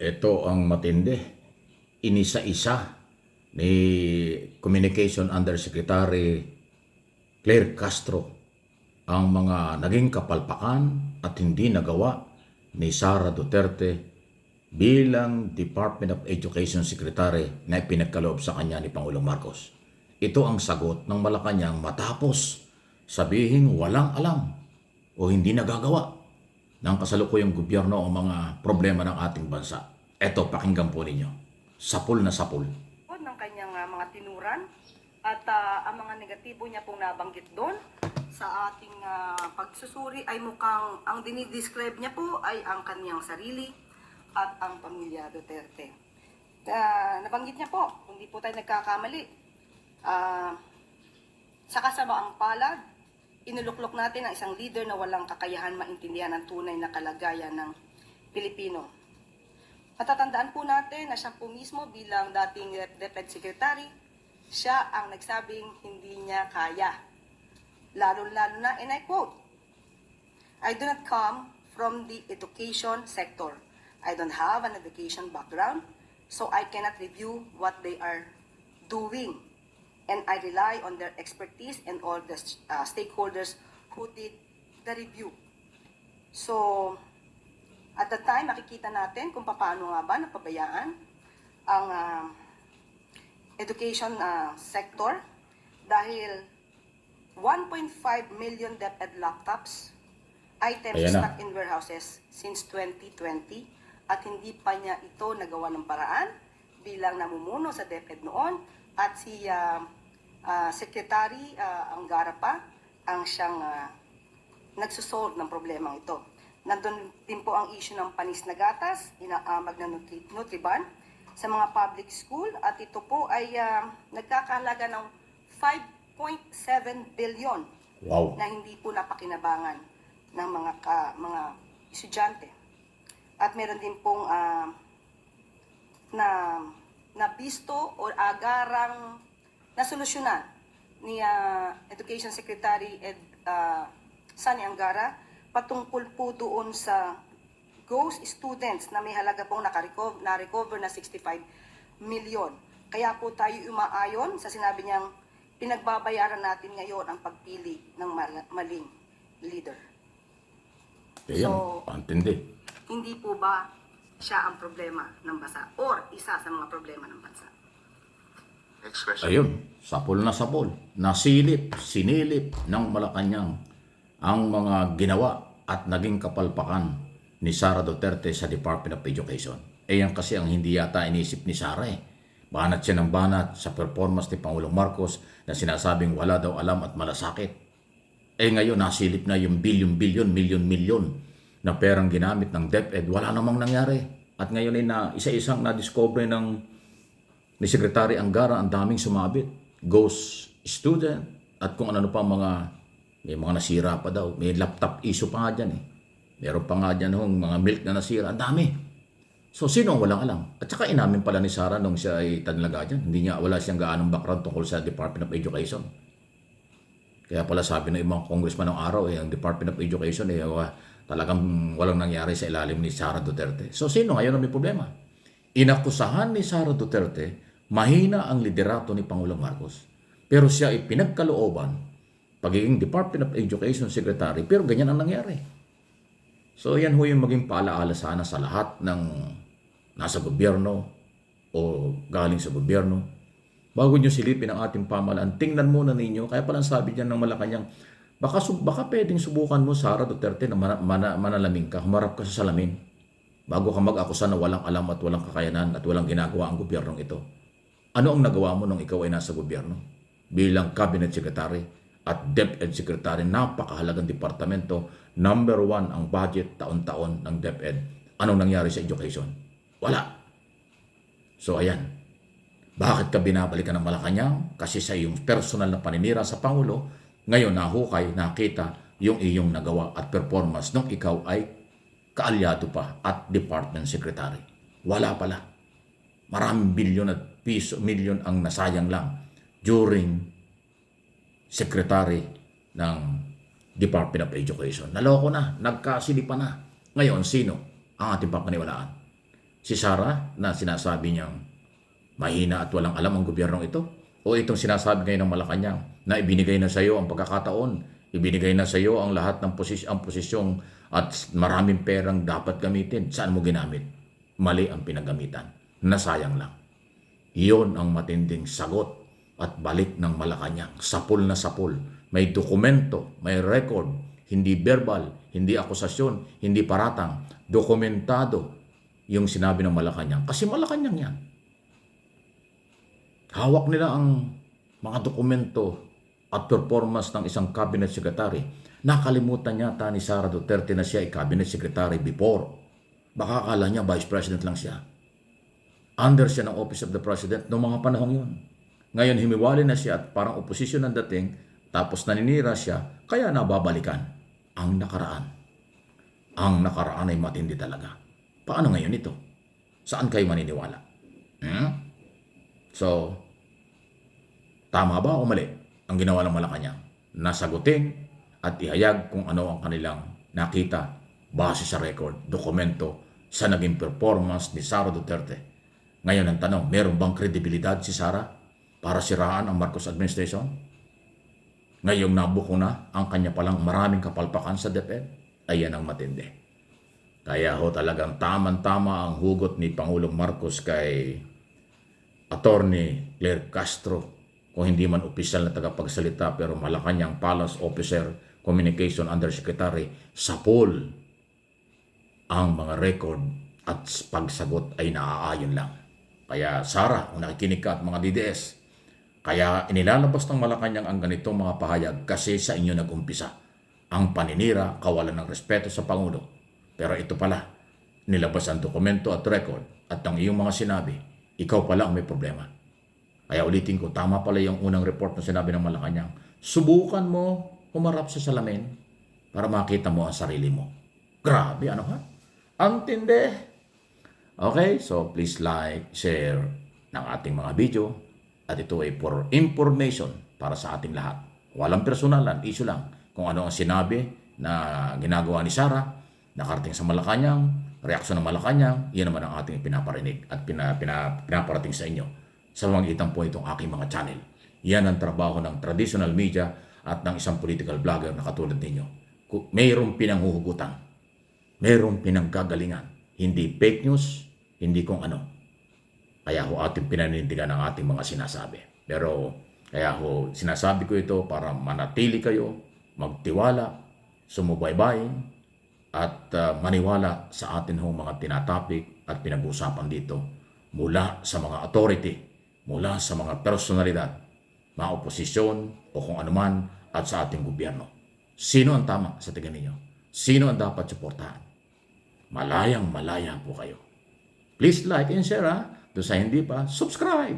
Ito ang matindi. Inisa-isa ni Communication Undersecretary Claire Castro ang mga naging kapalpakan at hindi nagawa ni Sara Duterte bilang Department of Education Secretary na ipinagkaloob sa kanya ni Pangulong Marcos. Ito ang sagot ng Malacanang matapos sabihin walang alam o hindi nagagawa ng kasalukuyang gobyerno ang mga problema ng ating bansa. Eto, pakinggan po ninyo. Sapul na sapul. Ng kanyang mga tinuran at ang mga negatibo niya pong nabanggit doon sa ating pagsusuri ay mukhang ang dinidescribe niya po ay ang kanyang sarili at ang pamilya Duterte. Nabanggit niya po, hindi po tayo nagkakamali. Sa kasamaang palad, inuluklok natin ang isang leader na walang kakayahan maintindihan ang tunay na kalagayan ng Pilipino. Matatandaan po natin na siya po mismo bilang dating DepEd Secretary, siya ang nagsabing hindi niya kaya. Lalo-lalo na, and I quote, "I do not come from the education sector. I don't have an education background, so I cannot review what they are doing. And I rely on their expertise and all the stakeholders who did the review." So, at the time, makikita natin kung paano nga ba napabayaan ang education sector dahil 1.5 million DepEd laptops, items stuck in warehouses since 2020 at hindi pa niya ito nagawa ng paraan bilang namumuno sa DepEd noon at si Secretary Angara pa ang siyang nagsusolve ng problemang ito. Nandun din po ang issue ng panis na gatas, inaamag na Nutriban sa mga public school at ito po ay nagkakahalaga ng 5.7 billion na hindi po napakinabangan ng mga estudyante. At meron din pong na bisto o agarang nasolusyonan ni Education Secretary Sani Angara patungkol po doon sa ghost students na may halaga pong na-recover na 65 million. Kaya po tayo umaayon sa sinabi niyang pinagbabayaran natin ngayon ang pagpili ng maling leader. So, antindi. Hindi po ba siya ang problema ng bansa or isa sa mga problema ng bansa? Next question. Ayun, sapul na sapul. Nasilip, sinilip ng Malacanang ang mga ginawa at naging kapalpakan ni Sara Duterte sa Department of Education. Yan kasi ang hindi yata inisip ni Sara eh. Banat siya ng banat sa performance ni Pangulong Marcos na sinasabing wala daw alam at malasakit. Ngayon nasilip na yung bilyon-bilyon, milyon-milyon na perang ginamit ng DepEd. Wala namang nangyari. At ngayon ay isa-isang na-discover ni Secretary Angara ang daming sumabit. Ghost student at kung ano pa may mga nasira pa daw. May laptop issue pa nga dyan eh. Meron pa nga dyan mga milk na nasira. Ang dami. So, sino ang walang alam? At saka inamin pala ni Sara nung siya ay tanlaga dyan. Wala siyang gaanong background tungkol sa Department of Education. Kaya pala sabi ng ibang congressman ng araw, ang Department of Education talagang walang nangyari sa ilalim ni Sara Duterte. So, sino ngayon ang may problema? Inakusahan ni Sara Duterte, mahina ang liderato ni Pangulong Marcos. Pero siya ay pinagkalooban pagiging Department of Education Secretary, pero ganyan ang nangyari. So yan ho yung maging paalaala sana sa lahat ng nasa gobyerno o galing sa gobyerno. Bago nyo silipin ang ating pamahalaan, tingnan muna ninyo, kaya palang sabi dyan ng Malacanang, baka pwedeng subukan mo, Sara Duterte, na manalamin ka, humarap ka sa salamin, bago ka mag-akusa na walang alam at walang kakayanan at walang ginagawa ang gobyernong ito. Ano ang nagawa mo nung ikaw ay nasa gobyerno? Bilang Cabinet Secretary at DepEd Secretary, napakahalagang departamento, number 1 ang budget taon-taon ng DepEd. Anong nangyari sa education? Wala. So ayan, bakit ka binabalikan ng Malacanang? Kasi sa iyong personal na paninira sa Pangulo, ngayon nahukay, nakita yung iyong nagawa at performance nung ikaw ay kaalyado pa at Department Secretary. Wala pala. Maraming bilyon at milyon ang nasayang lang during Secretary ng Department of Education. Naloko na, nagkasilipan na. Ngayon, sino ang ating papaniwalaan? si Sara na sinasabi niyang mahina at walang alam ang gobyernong ito? O itong sinasabi ngayon ng Malacanang na ibinigay na sa iyo ang pagkakataon, ibinigay na sa iyo ang lahat ng posisyong at maraming perang dapat gamitin. Saan mo ginamit? Mali ang pinagamitan. Nasayang lang. Iyon ang matinding sagot at balik ng Malacanang. Sapul na sapul. May dokumento, may record, hindi verbal, hindi akusasyon, hindi paratang. Dokumentado yung sinabi ng Malacanang. Kasi Malacanang yan. Hawak nila ang mga dokumento at performance ng isang cabinet secretary. Nakalimutan yata ni Sara Duterte na siya ay cabinet secretary before. Baka akala niya vice president lang siya. Under siya ng office of the president noong mga panahong yun. Ngayon himiwali na siya at parang oposisyon ang dating, tapos naninira siya, kaya nababalikan ang nakaraan. Ang nakaraan ay matindi talaga. Paano ngayon ito? Saan kayo maniniwala? So, tama ba o mali ang ginawa ng Malacanang? Nasagutin at ihayag kung ano ang kanilang nakita base sa record, dokumento sa naging performance ni Sara Duterte. Ngayon ang tanong, meron bang kredibilidad si Sara para siraan ang Marcos administration? Ngayong nabuko na ang kanya palang maraming kapalpakan sa DepEd, ayan ang matindi. Kaya ho talagang tamang-tama ang hugot ni Pangulong Marcos kay Attorney Claire Castro, kung hindi man opisyal na tagapagsalita pero Malacanang Palace Officer, Communication Undersecretary, sapol ang mga record at pagsagot ay naaayon lang. Kaya Sara, kung nakikinig ka at mga DDS, kaya inilalabas ng Malacanang ang ganitong mga pahayag kasi sa inyo nag-umpisa ang paninira, kawalan ng respeto sa Pangulo. Pero ito pala, nilabas ang dokumento at record at ang iyong mga sinabi, ikaw pala ang may problema. Kaya ulitin ko, tama pala yung unang report na sinabi ng Malacanang. Subukan mo humarap sa salamin para makita mo ang sarili mo. Grabe, ano ha? Ang tindi. Okay, so please like, share ng ating mga video. At ito ay for information para sa ating lahat. Walang personalan, issue lang. Kung ano ang sinabi na ginagawa ni Sara, nakarating sa Malacanang, reaksyon ng Malacanang, yan naman ang ating pinaparinig at pinaparating sa inyo. Sa magitan po itong aking mga channel. Yan ang trabaho ng traditional media at ng isang political vlogger na katulad ninyo. Mayroong pinanghuhugutan, mayroong pinanggagalingan, hindi fake news, hindi kung ano. Kaya ho ating pinanindigan ang ating mga sinasabi. Pero kaya ho sinasabi ko ito para manatili kayo, magtiwala, sumubaybay, at maniwala sa atin hong mga tinatapik at pinag-uusapan dito mula sa mga authority, mula sa mga personalidad, mga oposisyon o kung anuman at sa ating gobyerno. Sino ang tama sa tingin ninyo? Sino ang dapat suportahan? Malayang malaya po kayo. Please like and share ha. Doon sa hindi pa, subscribe.